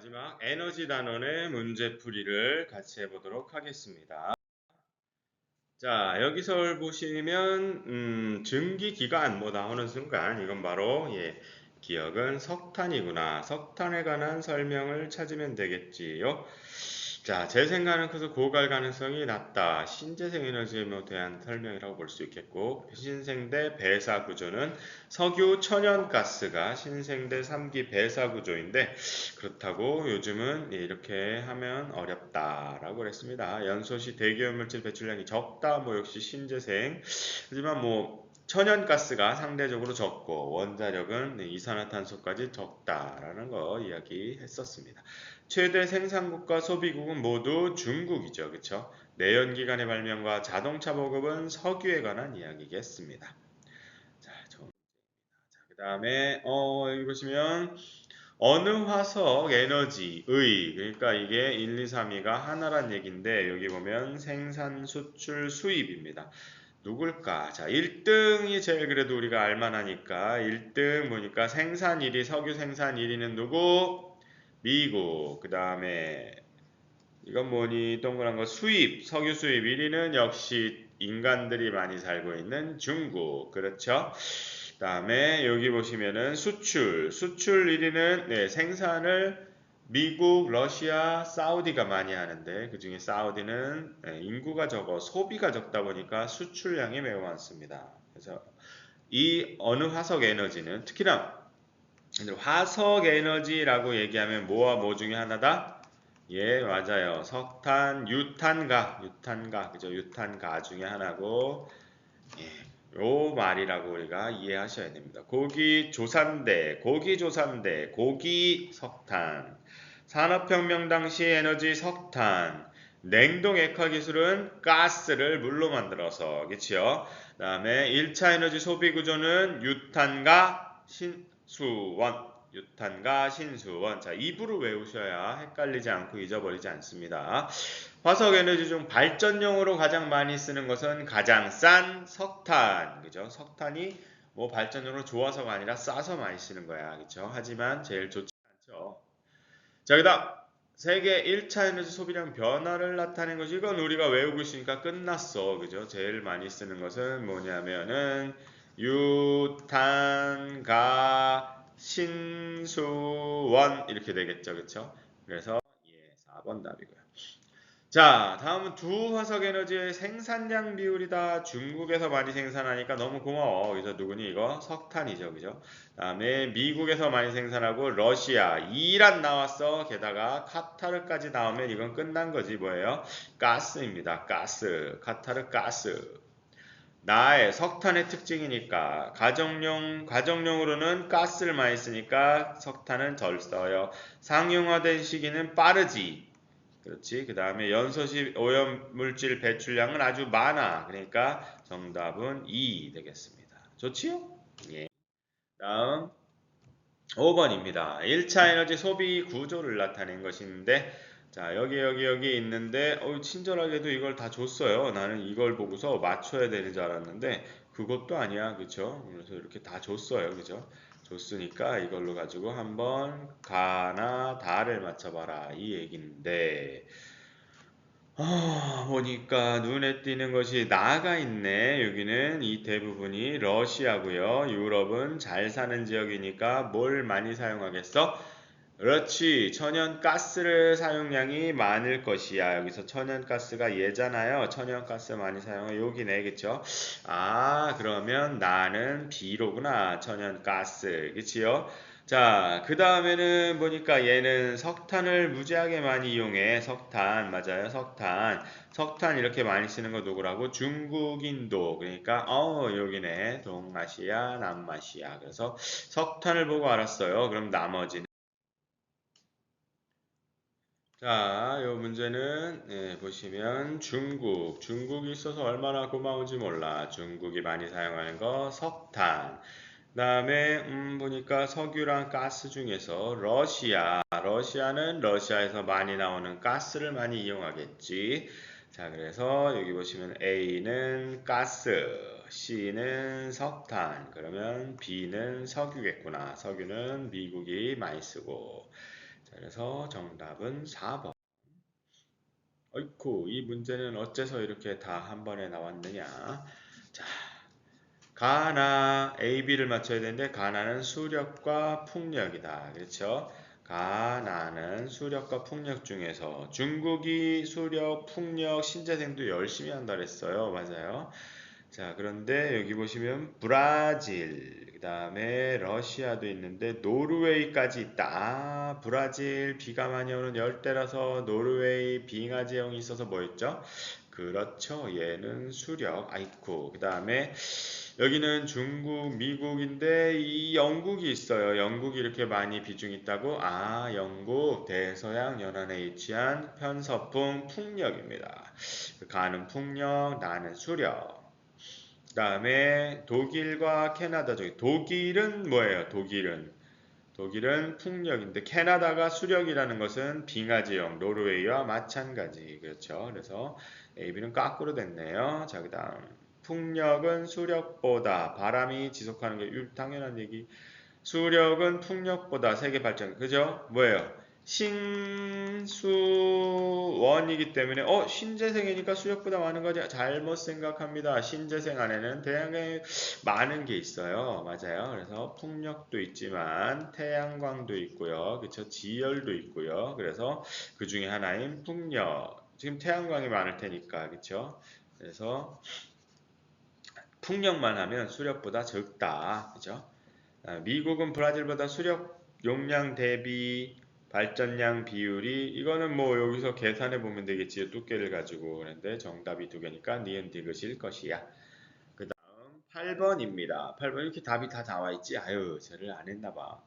마지막 에너지 단원의 문제풀이를 같이 해보도록 하겠습니다. 자, 여기서 보시면 증기기관 나오는 순간 이건 바로 기억은 석탄이구나. 석탄에 관한 설명을 찾으면 되겠지요. 자, 재생가는 커서 고갈 가능성이 낮다. 신재생 에너지에 대한 설명이라고 볼 수 있겠고, 신생대 배사 구조는 석유 천연가스가 신생대 3기 배사 구조인데, 그렇다고 요즘은 이렇게 하면 어렵다라고 그랬습니다. 연소시 대기오염물질 배출량이 적다. 역시 신재생. 하지만 천연가스가 상대적으로 적고 원자력은 이산화탄소까지 적다라는 거 이야기했었습니다. 최대 생산국과 소비국은 모두 중국이죠. 그렇죠? 내연기관의 발명과 자동차 보급은 석유에 관한 이야기겠습니다. 자, 그 다음에 여기 보시면 어느 화석 에너지의 그러니까 이게 1, 2, 3, 2가 하나란 얘기인데 여기 보면 생산, 수출, 수입입니다. 누굴까? 자, 1등이 제일 그래도 우리가 알만하니까 1등 보니까 생산 1위, 석유 생산 1위는 누구? 미국. 그 다음에 이건 뭐니? 동그란 거 수입, 석유 수입 1위는 역시 인간들이 많이 살고 있는 중국. 그렇죠? 그 다음에 여기 보시면은 수출 1위는 생산을 미국, 러시아, 사우디가 많이 하는데 그 중에 사우디는 인구가 적어 소비가 적다 보니까 수출량이 매우 많습니다. 그래서 이 어느 화석 에너지는 특히나 화석 에너지라고 얘기하면 뭐와 뭐 중에 하나다? 예, 맞아요. 석탄, 유탄가, 그죠? 유탄가 중에 하나고, 예, 요 말이라고 우리가 이해하셔야 됩니다. 고기 조산대, 고기 석탄. 산업혁명 당시 에너지 석탄. 냉동 액화 기술은 가스를 물로 만들어서, 그치요? 그 다음에 1차 에너지 소비 구조는 유탄과 신수원. 자, 입으로 외우셔야 헷갈리지 않고 잊어버리지 않습니다. 화석 에너지 중 발전용으로 가장 많이 쓰는 것은 가장 싼 석탄. 그죠? 석탄이 발전용으로 좋아서가 아니라 싸서 많이 쓰는 거야. 그죠? 하지만 제일 좋지 않죠. 자, 그다음 세계 1차 에너지 소비량 변화를 나타낸 것이 이건 우리가 외우고 있으니까 끝났어. 그죠? 제일 많이 쓰는 것은 뭐냐면은 유탄가 신수원 이렇게 되겠죠. 그쵸? 그래서 4번 답이고요. 자, 다음은 두 화석 에너지의 생산량 비율이다. 중국에서 많이 생산하니까 너무 고마워. 그래서 누구니 이거? 석탄이죠. 그죠? 다음에 미국에서 많이 생산하고 러시아, 이란 나왔어. 게다가 카타르까지 나오면 이건 끝난 거지. 뭐예요? 가스입니다. 카타르 가스. 나의 석탄의 특징이니까 가정용으로는 가스를 많이 쓰니까 석탄은 덜 써요. 상용화된 시기는 빠르지. 그렇지. 그 다음에 연소시 오염물질 배출량은 아주 많아. 그러니까 정답은 2 되겠습니다. 좋지요? 예. 다음 5번입니다. 1차 에너지 소비 구조를 나타낸 것인데 자, 여기 있는데 친절하게도 이걸 다 줬어요. 나는 이걸 보고서 맞춰야 되는 줄 알았는데 그것도 아니야. 그쵸? 그래서 이렇게 다 줬어요. 그죠? 줬으니까 이걸로 가지고 한번 가나 다를 맞춰봐라. 이 얘기인데 보니까 눈에 띄는 것이 나가 있네. 여기는 이 대부분이 러시아고요. 유럽은 잘 사는 지역이니까 뭘 많이 사용하겠어? 그렇지. 천연가스를 사용량이 많을 것이야. 여기서 천연가스가 얘잖아요. 천연가스 많이 사용해. 여기네. 그쵸? 아, 그러면 나는 B로구나. 천연가스. 그치요? 자, 그 다음에는 보니까 얘는 석탄을 무지하게 많이 이용해. 석탄, 맞아요. 석탄 이렇게 많이 쓰는 거 누구라고? 중국, 인도. 그러니까, 여기네. 동아시아, 남아시아. 그래서 석탄을 보고 알았어요. 그럼 나머지는. 자, 요 문제는 보시면 중국이 있어서 얼마나 고마운지 몰라. 중국이 많이 사용하는 거 석탄. 그다음에 보니까 석유랑 가스 중에서 러시아는 러시아에서 많이 나오는 가스를 많이 이용하겠지. 자, 그래서 여기 보시면 A는 가스, C는 석탄. 그러면 B는 석유겠구나. 석유는 미국이 많이 쓰고. 자, 그래서 정답은 4번. 어이쿠, 이 문제는 어째서 이렇게 다 한 번에 나왔느냐. 자, 가나 A, B를 맞춰야 되는데 가나는 수력과 풍력이다. 그렇죠? 가나는 수력과 풍력 중에서 중국이 수력, 풍력, 신재생도 열심히 한다 그랬어요. 맞아요. 자, 그런데 여기 보시면 브라질, 그 다음에 러시아도 있는데 노르웨이까지 있다. 아, 브라질 비가 많이 오는 열대라서 노르웨이 빙하지형이 있어서 뭐였죠? 그렇죠. 얘는 수력, 아이쿠. 그 다음에 여기는 중국, 미국인데 이 영국이 있어요. 영국이 이렇게 많이 비중이 있다고? 아, 영국 대서양 연안에 위치한 편서풍 풍력입니다. 가는 풍력, 나는 수력. 그 다음에 독일과 캐나다 쪽에 독일은 뭐예요? 독일은 풍력인데 캐나다가 수력이라는 것은 빙하지형 노르웨이와 마찬가지 그렇죠. 그래서 A, B는 거꾸로 됐네요. 자, 그다음 풍력은 수력보다 바람이 지속하는 게 당연한 얘기. 수력은 풍력보다 세계 발전 그죠? 뭐예요? 신수원이기 때문에 신재생이니까 수력보다 많은 거지 잘못 생각합니다. 신재생 안에는 다양하게 많은 게 있어요. 맞아요. 그래서 풍력도 있지만 태양광도 있고요. 그쵸? 지열도 있고요. 그래서 그 중에 하나인 풍력. 지금 태양광이 많을 테니까 그쵸? 그래서 풍력만 하면 수력보다 적다. 그죠? 미국은 브라질보다 수력 용량 대비 발전량 비율이 이거는 뭐 여기서 계산해 보면 되겠지. 두께를 가지고 그런데 정답이 두 개니까 니은 디귿일 것이야. 그 다음 8번입니다. 8번 이렇게 답이 다 나와 있지. 아유, 저를 안 했나 봐.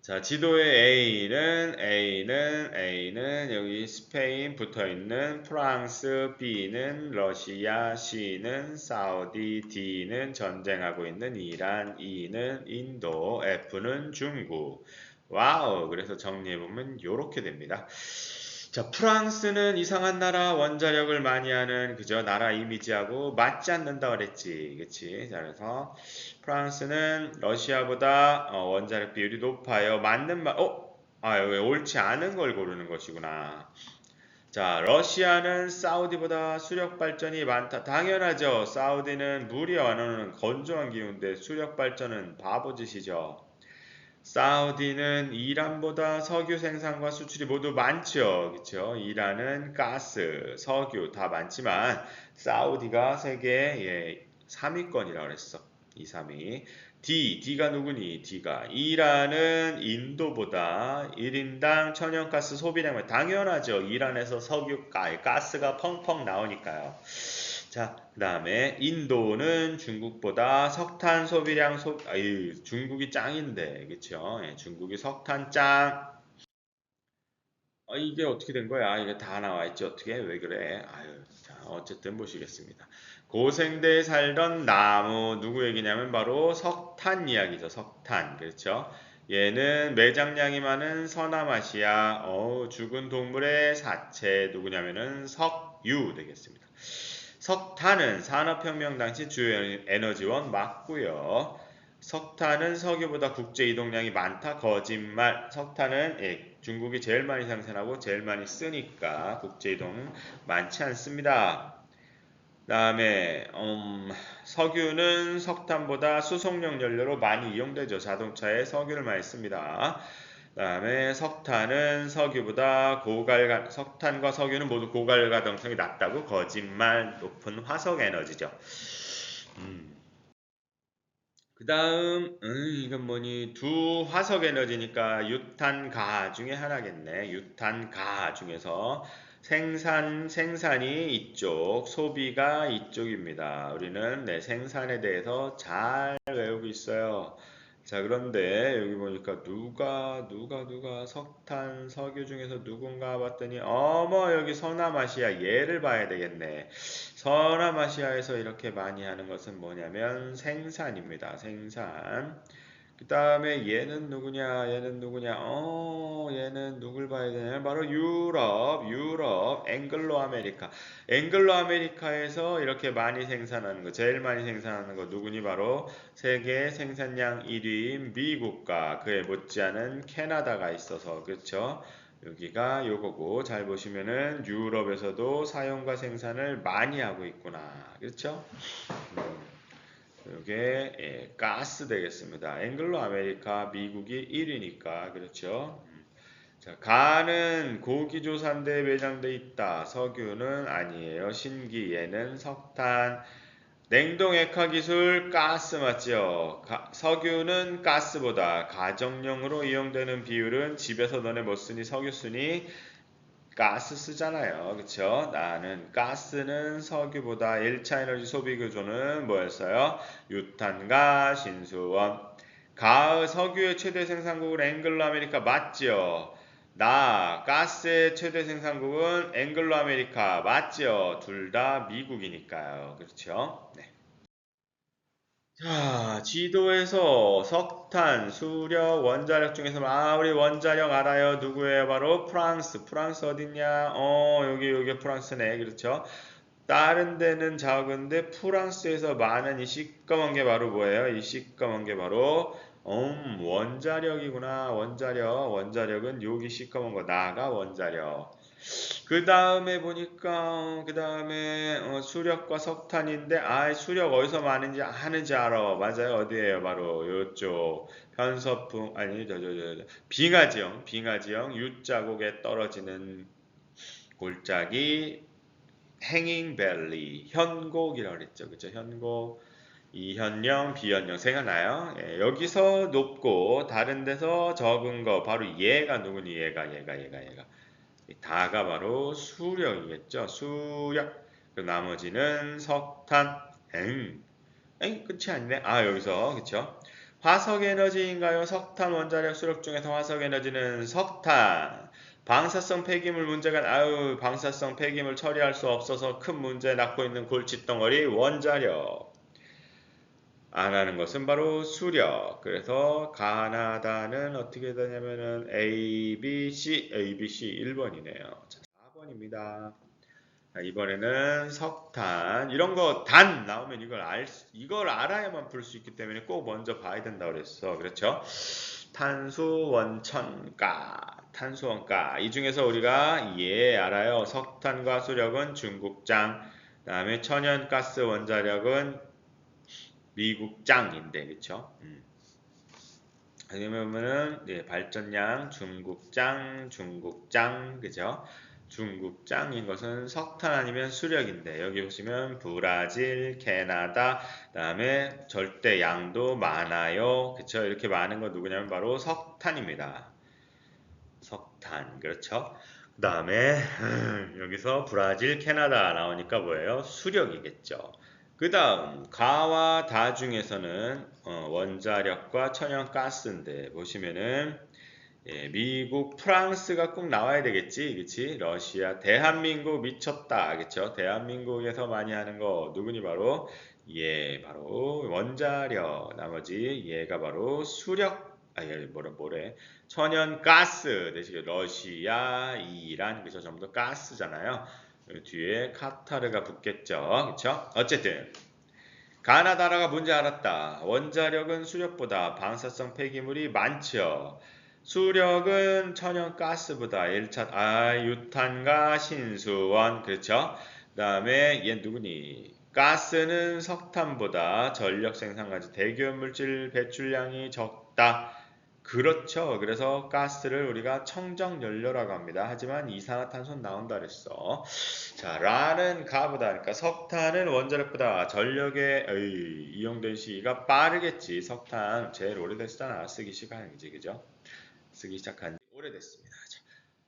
자, 지도에 A는 여기 스페인 붙어 있는 프랑스, B는 러시아, C는 사우디, D는 전쟁하고 있는 이란, E는 인도, F는 중국. 와우, 그래서 정리해보면 이렇게 됩니다. 자, 프랑스는 이상한 나라 원자력을 많이 하는 그저 나라 이미지하고 맞지 않는다 그랬지. 그치? 자, 그래서 프랑스는 러시아보다 원자력 비율이 높아요. 맞는 말, 왜 옳지 않은 걸 고르는 것이구나. 자, 러시아는 사우디보다 수력 발전이 많다. 당연하죠. 사우디는 물이 안 오는 건조한 기후인데 수력 발전은 바보짓이죠. 사우디는 이란보다 석유 생산과 수출이 모두 많죠. 그렇죠? 이란은 가스, 석유 다 많지만 사우디가 세계 3위권이라고 그랬어. 2, 3위. D가 누구니? D가 이란은 인도보다 1인당 천연가스 소비량은 당연하죠. 이란에서 가스가 펑펑 나오니까요. 자, 그 다음에 인도는 중국보다 석탄 소비량 중국이 짱인데, 그쵸? 예, 중국이 석탄 짱. 이게 어떻게 된 거야? 이게 다 나와 있지. 어떻게? 왜 그래? 아유, 자, 어쨌든 보시겠습니다. 고생대에 살던 나무, 누구 얘기냐면 바로 석탄 이야기죠. 석탄. 그렇죠? 얘는 매장량이 많은 서남아시아, 죽은 동물의 사체, 누구냐면은 석유 되겠습니다. 석탄은 산업혁명 당시 주요 에너지원 맞고요. 석탄은 석유보다 국제 이동량이 많다. 거짓말. 석탄은 중국이 제일 많이 생산하고 제일 많이 쓰니까 국제 이동 많지 않습니다. 다음에 석유는 석탄보다 수송용 연료로 많이 이용되죠. 자동차에 석유를 많이 씁니다. 그다음에 석탄과 석유는 모두 고갈 가능성이 낮다고 거짓말 높은 화석 에너지죠. 그 다음 이건 뭐니 두 화석 에너지니까 유탄가 중에 하나겠네. 유탄가 중에서 생산이 이쪽, 소비가 이쪽입니다. 우리는 생산에 대해서 잘 외우고 있어요. 자, 그런데 여기 보니까 누가 석탄, 석유 중에서 누군가 봤더니 어머 여기 서남아시아 얘를 봐야 되겠네. 서남아시아에서 이렇게 많이 하는 것은 뭐냐면 생산입니다. 생산. 그 다음에 얘는 누굴 봐야 되냐면 바로 유럽, 앵글로 아메리카. 앵글로 아메리카에서 이렇게 많이 생산하는 거, 제일 많이 생산하는 거 누구니? 바로 세계 생산량 1위인 미국과 그에 못지않은 캐나다가 있어서, 그렇죠? 여기가 요거고 잘 보시면은 유럽에서도 사용과 생산을 많이 하고 있구나. 그렇죠? 요게 가스 되겠습니다. 앵글로 아메리카 미국이 1위니까 그렇죠? 자, 가는 고기조산대에 매장돼 있다. 석유는 아니에요. 신기에는 석탄. 냉동액화 기술 가스 맞죠? 석유는 가스보다 가정용으로 이용되는 비율은 집에서 너네 못 쓰니 석유 쓰니 가스 쓰잖아요. 그쵸? 나는 가스는 석유보다 1차 에너지 소비 구조는 뭐였어요? 유탄과 신수원. 석유의 최대 생산국은 앵글로 아메리카 맞죠? 가스의 최대 생산국은 앵글로 아메리카 맞죠? 둘 다 미국이니까요. 그렇죠? 네. 자, 지도에서 석탄, 수력, 원자력 중에서 우리 원자력 알아요. 누구예요? 바로 프랑스. 프랑스 어딨냐? 여기 프랑스네. 그렇죠? 다른 데는 작은데 프랑스에서 많은 이 시꺼먼 게 바로 뭐예요? 이 시꺼먼 게 바로 원자력이구나. 원자력은 여기 시꺼먼 거 나가 원자력. 그 다음에 보니까 그 다음에 수력과 석탄인데 수력 어디서 많은지 하는지 알아. 맞아요. 어디에요? 바로 요쪽 편서풍 아니 빙하지형 U자국에 떨어지는 골짜기 행잉밸리 현곡이라고 그랬죠. 그죠? 현곡 이현령 비현령 생각나요? 예, 여기서 높고 다른 데서 적은 거 바로 얘가 누구니? 얘가 다가 바로 수력이겠죠. 수력. 그 나머지는 석탄. 끝이 아니네. 여기서 그쵸? 화석 에너지인가요? 석탄 원자력 수력 중에서 화석 에너지는 석탄. 방사성 폐기물 문제가 방사성 폐기물 처리할 수 없어서 큰 문제 낳고 있는 골칫덩어리 원자력. 안 하는 것은 바로 수력. 그래서 가나다는 어떻게 되냐면은 ABC 1번이네요. 자, 4번입니다. 이번에는 석탄. 이런 거 단 나오면 이걸 알아야만 풀 수 있기 때문에 꼭 먼저 봐야 된다고 그랬어. 그렇죠? 탄소원가. 이 중에서 우리가 알아요. 석탄과 수력은 중국장. 그다음에 천연가스 원자력은 미국 짱인데, 그쵸? 그러면은 발전량 중국 짱, 그죠? 중국 짱인 것은 석탄 아니면 수력인데 여기 보시면 브라질, 캐나다, 그다음에 절대 양도 많아요, 그쵸? 이렇게 많은 거 누구냐면 바로 석탄입니다. 석탄, 그렇죠? 그다음에 여기서 브라질, 캐나다 나오니까 뭐예요? 수력이겠죠. 그 다음 가와 다 중에서는 원자력과 천연가스인데 보시면은 미국, 프랑스가 꼭 나와야 되겠지, 그치? 러시아, 대한민국 미쳤다, 그쵸? 대한민국에서 많이 하는 거 누구니 바로 바로 원자력, 나머지 얘가 바로 수력, 뭐래? 천연가스 대신 러시아, 이란, 그죠? 전부 다 가스잖아요. 뒤에 카타르가 붙겠죠. 그쵸? 어쨌든 가나다라가 뭔지 알았다. 원자력은 수력보다 방사성 폐기물이 많죠. 수력은 천연가스보다 1차 유탄과 신수원, 그렇죠? 그다음에 얘 누구니? 가스는 석탄보다 전력 생산까지 대기오염물질 배출량이 적다. 그렇죠. 그래서 가스를 우리가 청정연료라고 합니다. 하지만 이산화탄소는 나온다 그랬어. 자, 라는 가보다, 그러니까 석탄은 원자력보다 전력에 이용된 시기가 빠르겠지. 석탄 제일 오래됐잖아. 쓰기 시작한 지, 그죠? 쓰기 시작한 지 오래됐습니다. 자,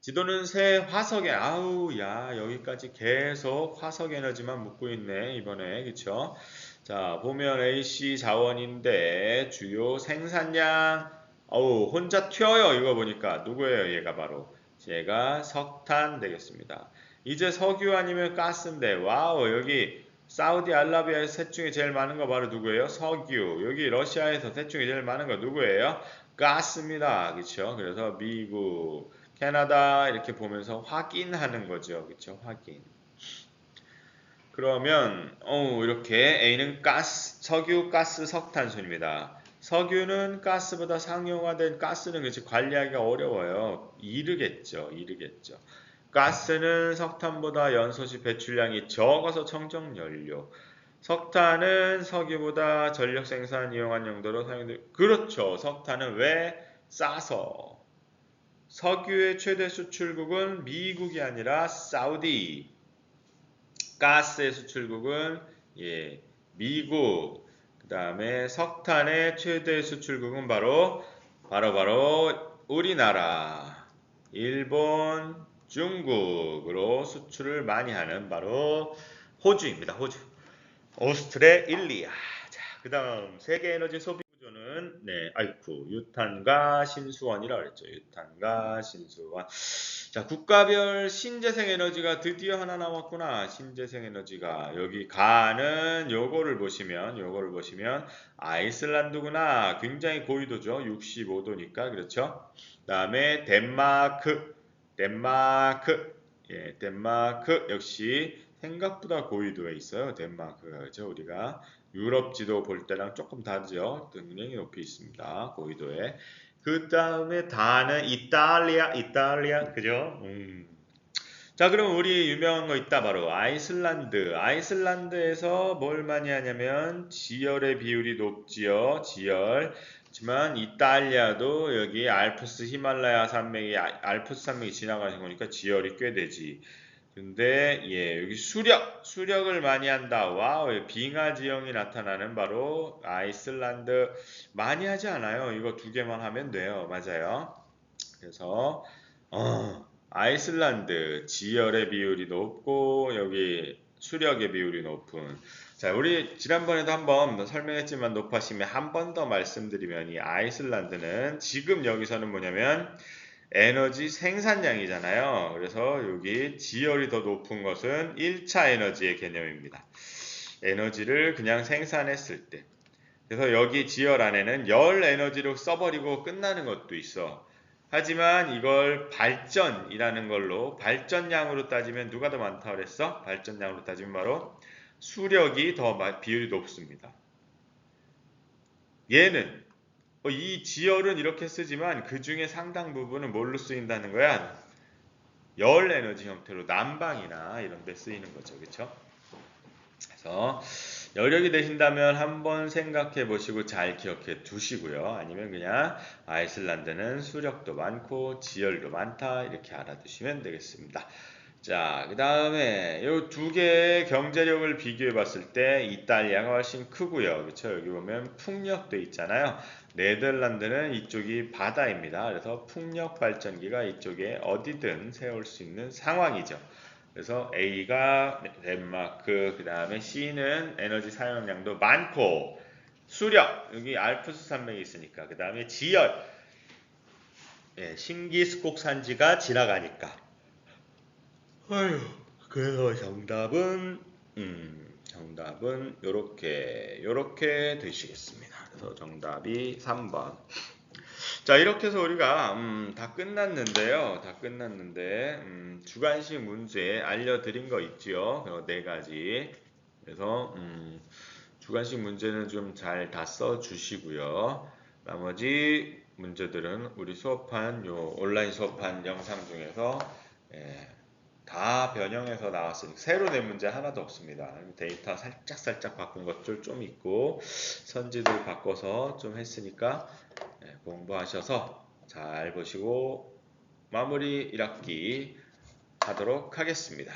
지도는 새 화석에, 야, 여기까지 계속 화석 에너지만 묻고 있네, 이번에, 그쵸? 자, 보면 AC 자원인데, 주요 생산량, 혼자 튀어요, 이거 보니까. 누구예요, 얘가 바로? 얘가 석탄 되겠습니다. 이제 석유 아니면 가스인데, 와우, 여기 사우디아라비아에서 셋 중에 제일 많은 거 바로 누구예요? 석유. 여기 러시아에서 셋 중에 제일 많은 거 누구예요? 가스입니다. 그쵸? 그래서 미국, 캐나다 이렇게 보면서 확인하는 거죠. 그쵸? 확인. 그러면 이렇게 A는 석유, 가스, 석탄 순입니다. 석유는 가스보다 상용화된 가스는 그렇지 관리하기가 어려워요. 이르겠죠. 이르겠죠. 가스는 석탄보다 연소시 배출량이 적어서 청정연료. 석탄은 석유보다 전력 생산 이용한 용도로 사용돼. 그렇죠. 석탄은 왜 싸서. 석유의 최대 수출국은 미국이 아니라 사우디. 가스의 수출국은 미국. 그다음에 석탄의 최대 수출국은 바로 우리나라. 일본, 중국으로 수출을 많이 하는 바로 호주입니다. 호주. 오스트레일리아. 자, 그다음 세계 에너지 소비 구조는 유탄과 신수원이라 그랬죠. 유탄과 신수원. 자, 국가별 신재생 에너지가 드디어 하나 남았구나. 신재생 에너지가 여기 가는 요거를 보시면 아이슬란드구나. 굉장히 고위도죠. 65도니까 그렇죠. 그다음에 덴마크. 덴마크 역시 생각보다 고위도에 있어요. 덴마크가 그렇죠. 우리가 유럽 지도 볼 때랑 조금 다르죠. 굉장히 높이 있습니다. 고위도에. 그 다음에 다는 이탈리아, 그죠? 자, 그럼 우리 유명한 거 있다 바로 아이슬란드. 아이슬란드에서 뭘 많이 하냐면 지열의 비율이 높지요. 지열. 하지만 이탈리아도 여기 알프스 히말라야 산맥이 알프스 산맥이 지나가는 거니까 지열이 꽤 되지. 근데 여기 수력을 많이 한다. 와우, 빙하 지형이 나타나는 바로 아이슬란드. 많이 하지 않아요. 이거 두 개만 하면 돼요. 맞아요. 그래서 아이슬란드 지열의 비율이 높고 여기 수력의 비율이 높은. 자, 우리 지난번에도 한번 설명했지만 높아심에 한 번 더 말씀드리면 이 아이슬란드는 지금 여기서는 뭐냐면 에너지 생산량이잖아요. 그래서 여기 지열이 더 높은 것은 1차 에너지의 개념입니다. 에너지를 그냥 생산했을 때. 그래서 여기 지열 안에는 열 에너지로 써버리고 끝나는 것도 있어. 하지만 이걸 발전이라는 걸로 발전량으로 따지면 누가 더 많다고 그랬어? 발전량으로 따지면 바로 수력이 더 비율이 높습니다. 얘는 이 지열은 이렇게 쓰지만 그 중에 상당 부분은 뭘로 쓰인다는 거야? 열 에너지 형태로 난방이나 이런 데 쓰이는 거죠. 그렇죠? 그래서 여력이 되신다면 한번 생각해 보시고 잘 기억해 두시고요. 아니면 그냥 아이슬란드는 수력도 많고 지열도 많다 이렇게 알아두시면 되겠습니다. 자, 그 다음에 이 두 개의 경제력을 비교해 봤을 때 이탈리아가 훨씬 크고요. 그렇죠? 여기 보면 풍력도 있잖아요. 네덜란드는 이쪽이 바다입니다. 그래서 풍력 발전기가 이쪽에 어디든 세울 수 있는 상황이죠. 그래서 A가 덴마크, 그 다음에 C는 에너지 사용량도 많고 수력, 여기 알프스 산맥이 있으니까 그 다음에 지열, 신기스콕 산지가 지나가니까. 아유, 그래서 정답은 요렇게 되시겠습니다. 그래서 정답이 3번. 자, 이렇게 해서 우리가 다 끝났는데요. 주관식 문제 알려드린 거 있지요. 네 가지. 그래서 주관식 문제는 좀 잘 다 써주시고요. 나머지 문제들은 우리 온라인 수업한 영상 중에서 다 변형해서 나왔으니까 새로 낸 문제 하나도 없습니다. 데이터 살짝 바꾼 것들 좀 있고 선지도 바꿔서 좀 했으니까 공부하셔서 잘 보시고 마무리 1학기 하도록 하겠습니다.